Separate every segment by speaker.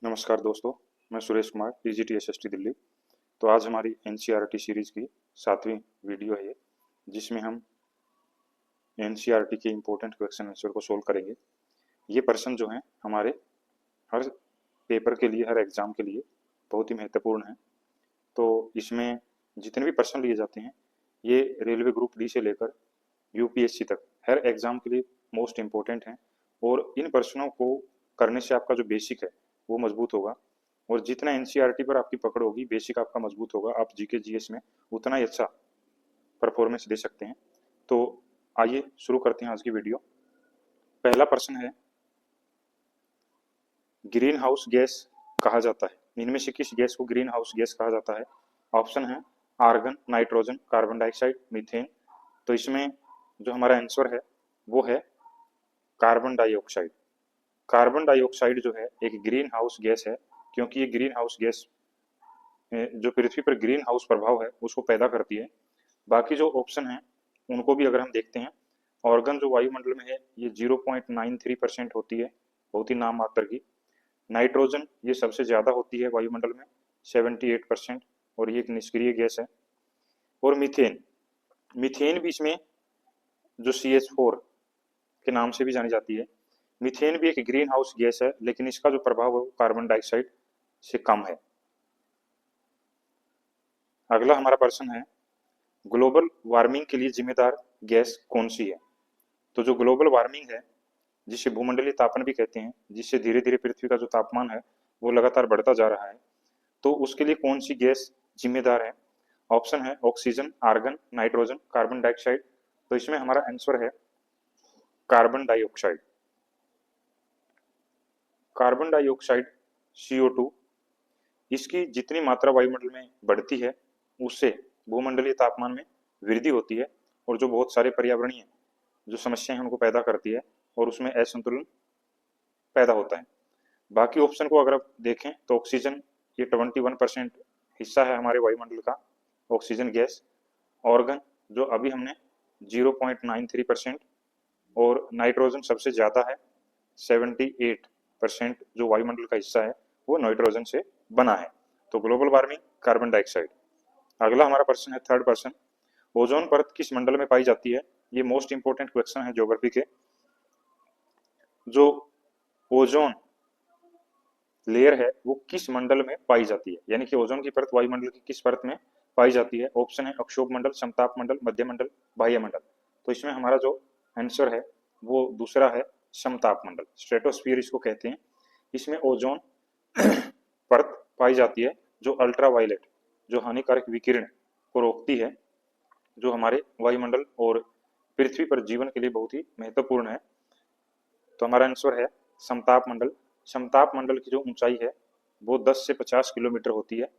Speaker 1: नमस्कार दोस्तों, मैं सुरेश कुमार, पीजीटी-एसएसटी दिल्ली। तो आज हमारी एनसीईआरटी सीरीज की 7वीं वीडियो है ये, जिसमें हम एनसीईआरटी के इम्पोर्टेंट क्वेश्चन आंसर को सोल्व करेंगे। ये प्रश्न जो हैं हमारे हर पेपर के लिए, हर एग्जाम के लिए बहुत ही महत्वपूर्ण है। तो इसमें जितने भी प्रश्न लिए जाते हैं ये रेलवे ग्रुप डी से लेकर यूपीएससी तक हर एग्जाम के लिए मोस्ट इम्पोर्टेंट हैं, और इन प्रश्नों को करने से आपका जो बेसिक है वो मजबूत होगा, और जितना एनसीईआरटी पर आपकी पकड़ होगी, बेसिक आपका मजबूत होगा, आप जीके जीएस में उतना ही अच्छा परफॉर्मेंस दे सकते हैं। तो आइए शुरू करते हैं आज की वीडियो। पहला प्रश्न है, ग्रीन हाउस गैस कहा जाता है, इनमें से किस गैस को ग्रीन हाउस गैस कहा जाता है? ऑप्शन है argon, nitrogen, carbon dioxide, methane. तो इसमें जो हमारा आंसर है वो है कार्बन डाइऑक्साइड। कार्बन डाइऑक्साइड जो है एक ग्रीन हाउस गैस है, क्योंकि ये ग्रीन हाउस गैस जो पृथ्वी पर ग्रीन हाउस प्रभाव है उसको पैदा करती है। बाकी जो ऑप्शन है उनको भी अगर हम देखते हैं, ऑर्गन जो वायुमंडल में है ये 0.93% होती है, बहुत ही नाम मात्र की। नाइट्रोजन ये सबसे ज्यादा होती है वायुमंडल में, 78%, और ये एक निष्क्रिय गैस है। और मीथेन, मीथेन भी इसमें जो CH4 के नाम से भी जानी जाती है, मीथेन भी एक ग्रीन हाउस गैस है, लेकिन इसका जो प्रभाव है वो कार्बन डाइऑक्साइड से कम है। अगला हमारा प्रश्न है, ग्लोबल वार्मिंग के लिए जिम्मेदार गैस कौन सी है? तो जो ग्लोबल वार्मिंग है, जिसे भूमंडलीय तापन भी कहते हैं, जिससे धीरे धीरे पृथ्वी का जो तापमान है वो लगातार बढ़ता जा रहा है, तो उसके लिए कौन सी गैस जिम्मेदार है? ऑप्शन है oxygen, argon, nitrogen, carbon dioxide. तो इसमें हमारा आंसर है carbon dioxide. Carbon dioxide CO2, इसकी जितनी मात्रा वायुमंडल में बढ़ती है उससे भूमंडलीय तापमान में वृद्धि होती है, और जो बहुत सारे पर्यावरणीय जो समस्याएं हैं उनको पैदा करती है, और उसमें असंतुलन पैदा होता है। बाकी ऑप्शन को अगर आप देखें तो ऑक्सीजन ये 21% हिस्सा है हमारे वायुमंडल का, ऑक्सीजन गैस। ऑर्गन जो अभी हमने 0.93%, और नाइट्रोजन सबसे ज़्यादा है, 78% जो वायुमंडल का हिस्सा है वो नाइट्रोजन से बना है। तो ग्लोबल वार्मिंग, कार्बन डाइऑक्साइड। अगला हमारा प्रश्न है, थर्ड प्रश्न, ओजोन परत किस मंडल में पाई जाती है? ये मोस्ट इंपोर्टेंट क्वेश्चन है ज्योग्राफी के। जो ओजोन लेयर है वो किस मंडल में पाई जाती है, यानी कि ओजोन की परत वायुमंडल की किस परत में पाई जाती है? ऑप्शन है अक्षोभ मंडल, समताप मंडल, मध्य मंडल, बाह्य मंडल। तो इसमें हमारा जो आंसर है वो दूसरा है, समताप मंडल, स्ट्रेटोस्फीयर इसको कहते हैं। इसमें ओजोन परत पाई जाती है जो अल्ट्रावायलेट, जो हानिकारक विकिरण को रोकती है, जो हमारे वायुमंडल और पृथ्वी पर जीवन के लिए बहुत ही महत्वपूर्ण है। तो हमारा आंसर है समताप मंडल। समताप मंडल की जो ऊंचाई है वो 10 से 50 किलोमीटर होती है,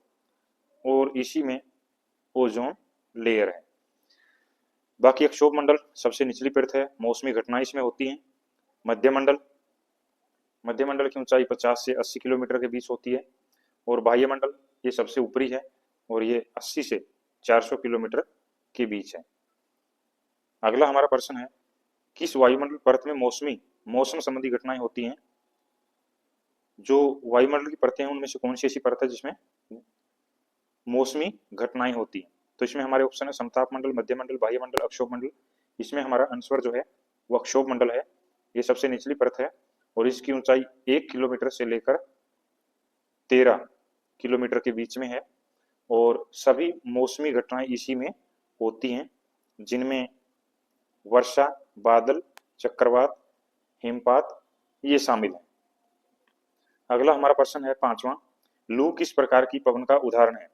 Speaker 1: और इसी में ओजोन लेयर है। बाकी अक्षोभ मंडल सबसे निचली परत है, मौसमी घटनाएं इसमें होती हैं। मध्य मंडल, मध्य मंडल की ऊंचाई 50 से 80 किलोमीटर के बीच होती है, और बाह्य मंडल ये सबसे ऊपरी है, और ये 80 से 400 किलोमीटर के बीच है। अगला हमारा प्रश्न है, किस वायुमंडल परत में मौसम संबंधी घटनाएं होती हैं? जो वायुमंडल की परतें हैं उनमें से कौन सी ऐसी परत है जिसमें मौसमी घटनाएं होती हैं? तो इसमें हमारे ऑप्शन है समताप मंडल, मध्य मंडल, बाह्य मंडल, अक्षोभ मंडल। इसमें हमारा आंसर जो है वो अक्षोभ मंडल है, ये सबसे निचली परत है, और इसकी ऊंचाई 1 किलोमीटर से लेकर 13 किलोमीटर के बीच में है, और सभी मौसमी घटनाएं इसी में होती हैं, जिनमें वर्षा, बादल, चक्रवात, हिमपात ये शामिल है। अगला हमारा प्रश्न है पांचवा, लू किस प्रकार की पवन का उदाहरण है?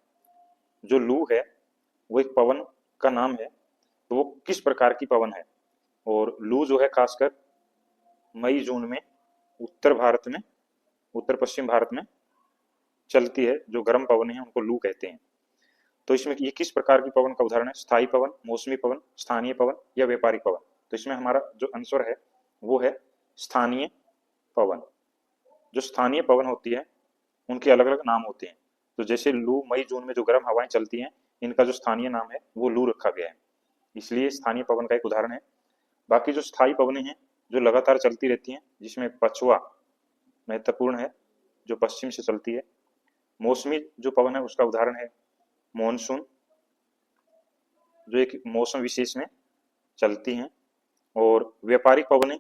Speaker 1: जो लू है वो एक पवन का नाम है, तो वो किस प्रकार की पवन है? और लू जो है खासकर मई जून में उत्तर भारत में, उत्तर पश्चिम भारत में चलती है, जो गर्म पवन है उनको लू कहते हैं। तो इसमें ये किस प्रकार की पवन का उदाहरण है? स्थायी पवन, मौसमी पवन, स्थानीय पवन या व्यापारिक पवन? तो इसमें हमारा जो आंसर है वो है स्थानीय पवन। जो स्थानीय पवन होती है उनके अलग अलग नाम होते हैं, तो जैसे लू मई जून में जो गर्म हवाएं चलती हैं, इनका जो स्थानीय नाम है वो लू रखा गया है, इसलिए स्थानीय पवन का एक उदाहरण है। बाकी जो स्थायी पवनें हैं जो लगातार चलती रहती हैं, जिसमें पछुआ महत्वपूर्ण है, जो पश्चिम से चलती है। मौसमी जो पवन है उसका उदाहरण है मॉनसून, जो एक मौसम विशेष में चलती हैं। और व्यापारिक पवनें,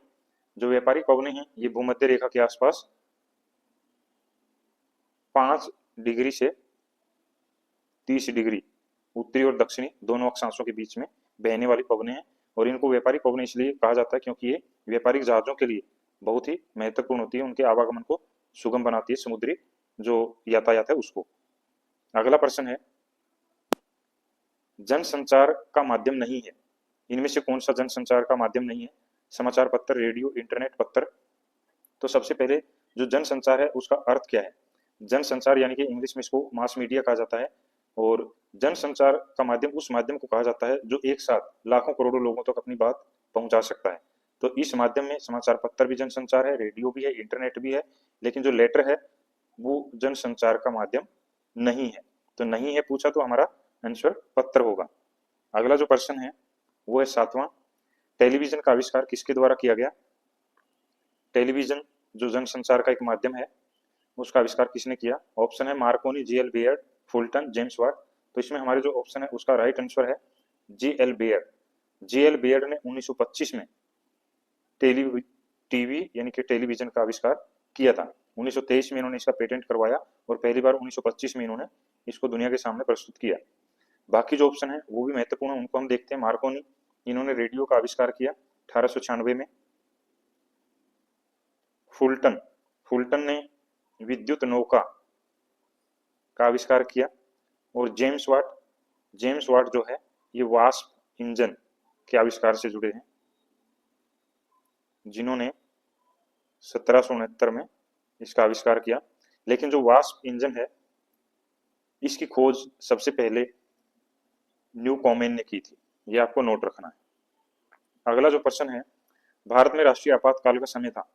Speaker 1: जो व्यापारिक पवनें हैं ये भूमध्य रेखा के आसपास 5 डिग्री से 30 डिग्री उत्तरी और दक्षिणी दोनों अक्षांशों के बीच में बहने वाली पवनें हैं। और इनको व्यापारिक पवनें इसलिए कहा जाता है क्योंकि ये व्यापारिक जहाजों के लिए बहुत ही महत्वपूर्ण होती है, उनके आवागमन को सुगम बनाती है, समुद्री जो यातायात है उसको। अगला प्रश्न है, जनसंचार का माध्यम नहीं है, इनमें से कौन सा जनसंचार का माध्यम नहीं है? समाचार पत्र, रेडियो, इंटरनेट, पत्र। तो सबसे पहले जो जनसंचार है उसका अर्थ क्या है? जनसंचार यानी कि इंग्लिश में इसको मास मीडिया कहा जाता है। और जनसंचार का माध्यम उस माध्यम को कहा जाता है जो एक साथ लाखों करोड़ों लोगों तक अपनी बात पहुंचा सकता है। तो इस माध्यम में समाचार पत्र भी जनसंचार है, रेडियो भी है, इंटरनेट भी है, लेकिन जो लेटर है वो जनसंचार का माध्यम नहीं है। तो नहीं है पूछा तो हमारा आंसर पत्र होगा। अगला जो प्रश्न है वो है 7वां, टेलीविजन का आविष्कार किसके द्वारा किया गया? टेलीविजन जो जनसंचार का एक माध्यम है उसका आविष्कार किसने किया? ऑप्शन है Marconi, GL. Baird, Fulton, James Watt. तो इसमें हमारे जो ऑप्शन है उसका राइट आंसर है जी.एल. बेयर। जी.एल. बेयर ने 1925 में टीवी यानी कि टेलीविजन का आविष्कार किया था। 1923 में इन्होंने इसका पेटेंट करवाया और पहली बार 1925 में इन्होंने इसको दुनिया के सामने प्रस्तुत किया। बाकी जो ऑप्शन है वो भी महत्वपूर्ण है, उनको हम देखते हैं। मार्कोनी, इन्होंने रेडियो का आविष्कार किया 1896 में। फुल्टन, फुल्टन ने विद्युत नौका का आविष्कार किया। और जेम्स वाट, जेम्स वाट जो है ये वास्प इंजन के आविष्कार से जुड़े हैं, जिन्होंने 1769 में इसका आविष्कार किया। लेकिन जो वास्प इंजन है इसकी खोज सबसे पहले न्यू कॉमेन ने की थी, ये आपको नोट रखना है। अगला जो प्रश्न है, भारत में राष्ट्रीय आपातकाल का समय था,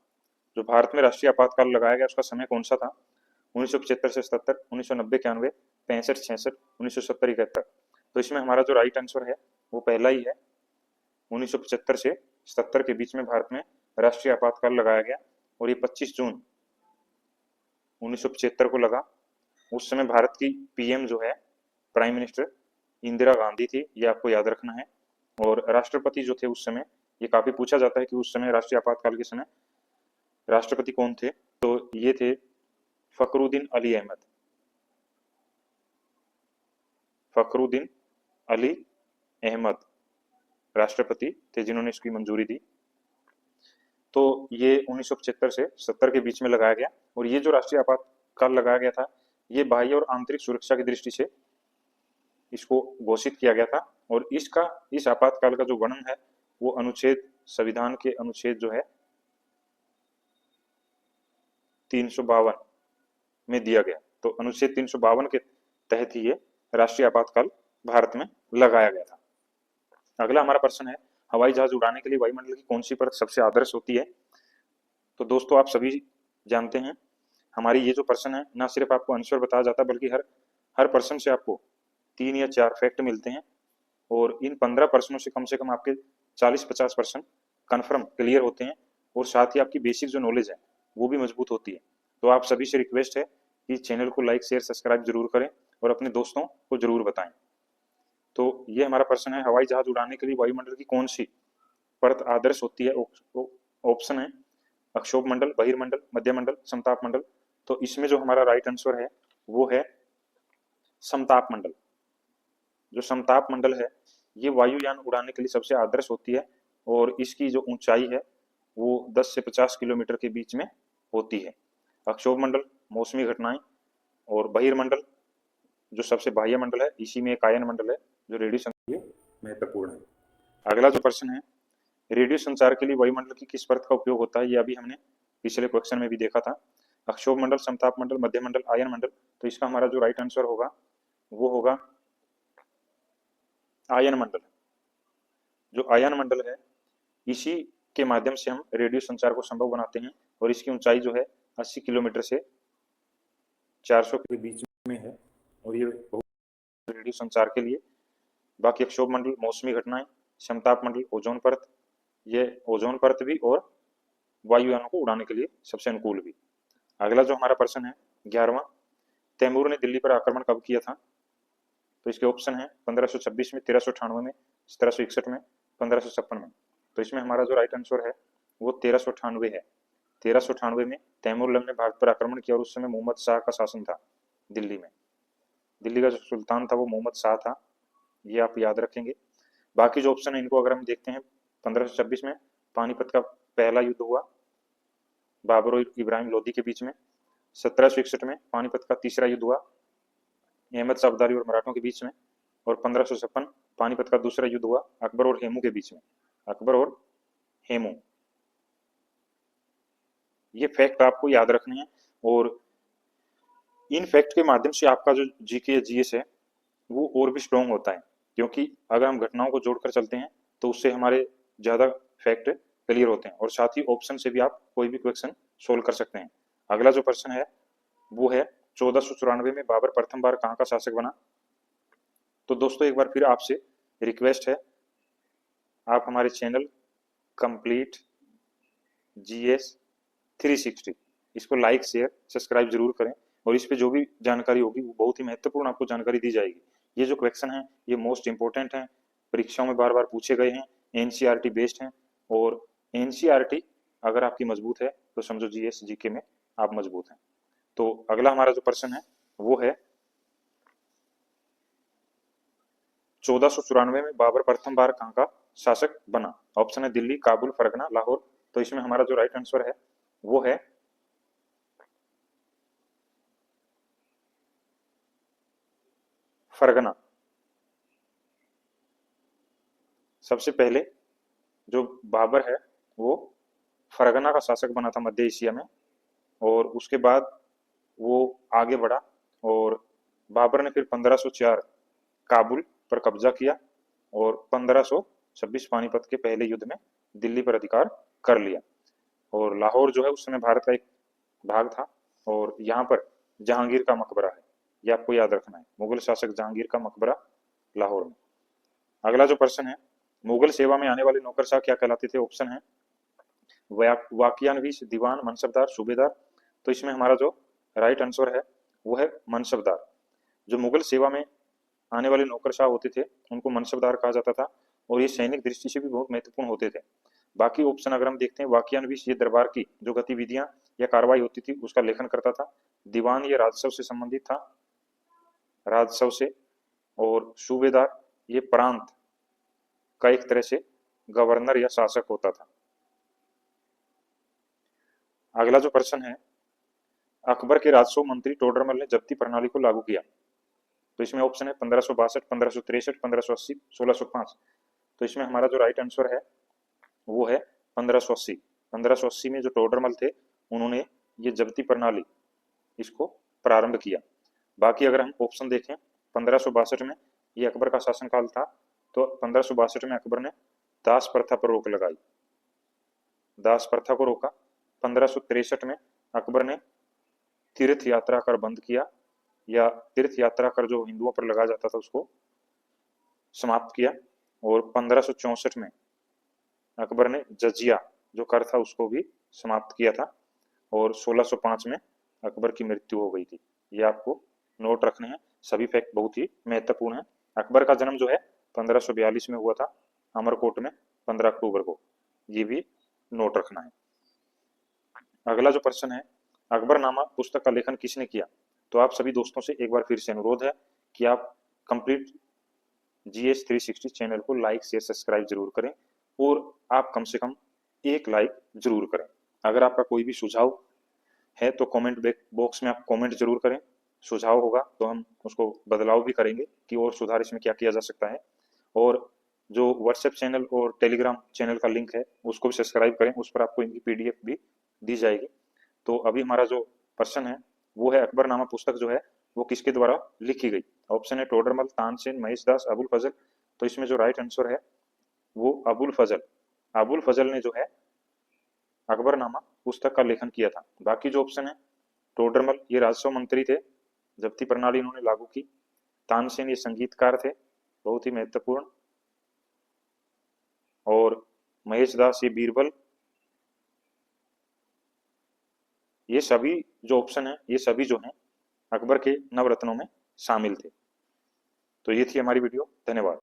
Speaker 1: जो भारत में राष्ट्रीय आपातकाल लगाया गया उसका समय कौन सा था? 1975 से 77, 1990 91, 65 66, 1970 71। तो इसमें हमारा जो राइट आंसर है वो पहला ही है, 1975 से 77 के बीच में भारत में राष्ट्रीय आपातकाल लगाया गया। और ये 25 जून 1975 को लगा। उस समय भारत की पीएम जो है, प्राइम मिनिस्टर इंदिरा गांधी थी, ये आपको याद रखना है। और राष्ट्रपति जो थे उस समय, ये काफी पूछा जाता है कि उस समय राष्ट्रीय आपातकाल के समय राष्ट्रपति कौन थे? तो ये थे फखरुद्दीन अली अहमद, फखरुद्दीन अली अहमद राष्ट्रपति थे जिन्होंने इसकी मंजूरी दी। तो ये 1975 से 70 के बीच में लगाया गया। और ये जो राष्ट्रीय आपातकाल लगाया गया था ये बाह्य और आंतरिक सुरक्षा की दृष्टि से इसको घोषित किया गया था। और इसका, इस आपातकाल का जो वर्णन है वो अनुच्छेद, संविधान के अनुच्छेद जो है 352 में दिया गया। तो अनुच्छेद 352 के तहत ही ये राष्ट्रीय आपातकाल भारत में लगाया गया था। अगला हमारा प्रश्न है, हवाई जहाज उड़ाने के लिए वायुमंडल की कौन सी परत सबसे आदर्श होती है? तो दोस्तों आप सभी जानते हैं हमारी ये जो प्रश्न है ना सिर्फ आपको आंसर बताया जाता है बल्कि हर प्रश्न से आपको 3 या 4 फैक्ट मिलते हैं। और इन 15 प्रश्नों से कम आपके 40-50% कन्फर्म क्लियर होते हैं। और साथ ही आपकी बेसिक जो नॉलेज है वो भी मजबूत होती है। तो आप सभी से रिक्वेस्ट है कि चैनल को लाइक, शेयर, सब्सक्राइब जरूर करें और अपने दोस्तों को जरूर बताएं। तो ये हमारा प्रश्न है, हवाई जहाज उड़ाने के लिए वायुमंडल की कौन सी परत आदर्श होती है? ऑप्शन है अक्षोभ मंडल, बहिर्मंडल, मध्यमंडल, समताप मंडल। तो इसमें जो हमारा राइट आंसर है वो है समताप मंडल। जो समताप मंडल है ये वायुयान उड़ाने के लिए सबसे आदर्श होती है। और इसकी जो ऊंचाई है वो 10 से 50 किलोमीटर के बीच में होती है। अक्षोभ मंडल मौसमी घटनाएं, और बहिर्मंडल जो सबसे बाह्य मंडल है, इसी में एक आयन मंडल है जो रेडियो संचार के लिए महत्वपूर्ण है। अगला जो प्रश्न है, रेडियो संचार के लिए वायुमंडल की किस परत का उपयोग होता है? ये अभी हमने पिछले क्वेश्चन में भी देखा था। अक्षोभ मंडल, समताप मंडल, मध्यमंडल, आयन मंडल। तो इसका हमारा जो राइट आंसर होगा वो होगा आयन मंडल। जो आयन मंडल है इसी के माध्यम से हम रेडियो संचार को संभव बनाते हैं। और इसकी ऊंचाई जो है 80 किलोमीटर से 400 के बीच में है। और ये बहुत रेडियो संचार के लिए। बाकी अक्षोभ मंडल मौसमी घटनाएं, समताप मंडल ओजोन परत, ये ओजोन परत भी और वायुयानों को उड़ाने के लिए सबसे अनुकूल भी। अगला जो हमारा प्रश्न है 11वां, तैमूर ने दिल्ली पर आक्रमण कब किया था? तो इसके ऑप्शन है 1526 में, 1398 में, 1761 में, 1556 में। तो इसमें हमारा जो राइट आंसर है वो 1398 है। 1398 में तैमूर लंग ने भारत पर आक्रमण किया और उस समय मोहम्मद शाह का शासन था दिल्ली में। दिल्ली का जो सुल्तान था वो मोहम्मद शाह था, ये आप याद रखेंगे। बाकी जो ऑप्शन है इनको अगर हम देखते हैं, 1526 में पानीपत का पहला युद्ध हुआ बाबर और इब्राहिम लोदी के बीच में। 1761 में पानीपत का तीसरा युद्ध हुआ अहमद शाह अब्दाली और मराठों के बीच में। और 1556 पानीपत का दूसरा युद्ध हुआ अकबर और हेमू के बीच में। अकबर और हेमू, ये फैक्ट आपको याद रखने हैं। और इन फैक्ट के माध्यम से आपका जो जीके या जीएस है वो और भी स्ट्रॉन्ग होता है, क्योंकि अगर हम घटनाओं को जोड़कर चलते हैं तो उससे हमारे ज्यादा फैक्ट क्लियर होते हैं और साथ ही ऑप्शन से भी आप कोई भी क्वेश्चन सोल्व कर सकते हैं। अगला जो प्रश्न है वो है 1494 में बाबर प्रथम बार कहाँ का शासक बना? तो दोस्तों एक बार फिर आपसे रिक्वेस्ट है, आप हमारे चैनल कंप्लीट जीएस 360 इसको लाइक शेयर सब्सक्राइब जरूर करें और इस पे जो भी जानकारी होगी वो बहुत ही महत्वपूर्ण आपको जानकारी दी जाएगी। ये जो क्वेश्चन है ये मोस्ट इंपोर्टेंट है, परीक्षाओं में बार बार पूछे गए हैं, एनसीईआरटी बेस्ड हैं। और एनसीईआरटी अगर आपकी मजबूत है तो समझो जीएस जीके में आप मजबूत हैं। तो अगला हमारा जो प्रश्न है वो है 1494 में बाबर प्रथम बार कहाँ का शासक बना? ऑप्शन है दिल्ली, काबुल, फरगना, लाहौर। तो इसमें हमारा जो राइट आंसर है वो है फरगना। सबसे पहले जो बाबर है वो फरगना का शासक बना था मध्य एशिया में, और उसके बाद वो आगे बढ़ा और बाबर ने फिर 1504 काबुल पर कब्जा किया और 1526 पानीपत के पहले युद्ध में दिल्ली पर अधिकार कर लिया। और लाहौर जो है उस समय भारत का एक भाग था और यहाँ पर जहांगीर का मकबरा है, ये आपको याद रखना है, मुगल शासक जहांगीर का मकबरा लाहौर में। अगला जो प्रश्न है, मुगल सेवा में आने वाले नौकरशाह क्या कहलाते थे? ऑप्शन है वाकियानवीस, दीवान, मनसबदार, सूबेदार। तो इसमें हमारा जो राइट आंसर है वो है मनसबदार। जो मुगल सेवा में आने वाले नौकरशाह होते थे उनको मनसबदार कहा जाता था और ये सैनिक दृष्टि से भी बहुत महत्वपूर्ण होते थे। बाकी ऑप्शन अगर हम देखते हैं, वाकियानवीस ये दरबार की जो गतिविधियां या कार्रवाई होती थी उसका लेखन करता था। दीवान ये राजस्व से संबंधित था, राजस्व से। और सूबेदार ये प्रांत का एक तरह से गवर्नर या शासक होता था। अगला जो प्रश्न है, अकबर के राजस्व मंत्री टोडरमल ने जब्ती प्रणाली को लागू किया। तो इसमें ऑप्शन है 1562, 1563, 1580, 1605। तो इसमें हमारा जो राइट आंसर है वो है 1580। 1580 में जो टोडरमल थे उन्होंने ये जब्ती प्रणाली इसको प्रारंभ किया। बाकी अगर हम ऑप्शन देखें, 1562 में ये अकबर का शासनकाल था, तो 1562 में अकबर ने दास प्रथा पर रोक लगाई, दास प्रथा को रोका। 1563 में अकबर ने तीर्थ यात्रा कर बंद किया, या तीर्थ यात्रा कर जो हिंदुओं पर लगाया जाता था उसको समाप्त किया। और 1564 में अकबर ने जजिया जो कर था उसको भी समाप्त किया था। और 1605 में अकबर की मृत्यु हो गई थी। ये आपको नोट रखने हैं, सभी फैक्ट बहुत ही महत्वपूर्ण है। अकबर का जन्म जो है 1542 में हुआ था अमरकोट में 15 अक्टूबर को, ये भी नोट रखना है। अगला जो प्रश्न है, अकबरनामा पुस्तक का लेखन किसने किया? तो आप सभी दोस्तों से एक बार फिर से अनुरोध है कि आप कंप्लीट जीएस 360 चैनल को लाइक शेयर सब्सक्राइब जरूर करें और आप कम से कम एक लाइक जरूर करें। अगर आपका कोई भी सुझाव है तो कमेंट बॉक्स में आप कमेंट जरूर करें, सुझाव होगा तो हम उसको बदलाव भी करेंगे कि और सुधार इसमें क्या किया जा सकता है। और जो व्हाट्सएप चैनल और टेलीग्राम चैनल का लिंक है उसको भी सब्सक्राइब करें, उस पर आपको इनकी पीडीएफ भी दी जाएगी। तो अभी हमारा जो प्रश्न है वो है अकबरनामा पुस्तक जो है वो किसके द्वारा लिखी गई? ऑप्शन है टोडरमल, तानसेन, महेश दास, अबुल फजल। तो इसमें जो राइट आंसर है वो अबुल फजल, अबुल फजल ने जो है अकबरनामा पुस्तक का लेखन किया था। बाकी जो ऑप्शन है, टोडरमल ये राजस्व मंत्री थे, जब्ती प्रणाली इन्होंने लागू की। तानसेन ये संगीतकार थे, बहुत ही महत्वपूर्ण। और महेश दास ये बीरबल, ये सभी जो ऑप्शन है ये सभी जो हैं अकबर के नवरत्नों में शामिल थे। तो ये थी हमारी वीडियो। धन्यवाद।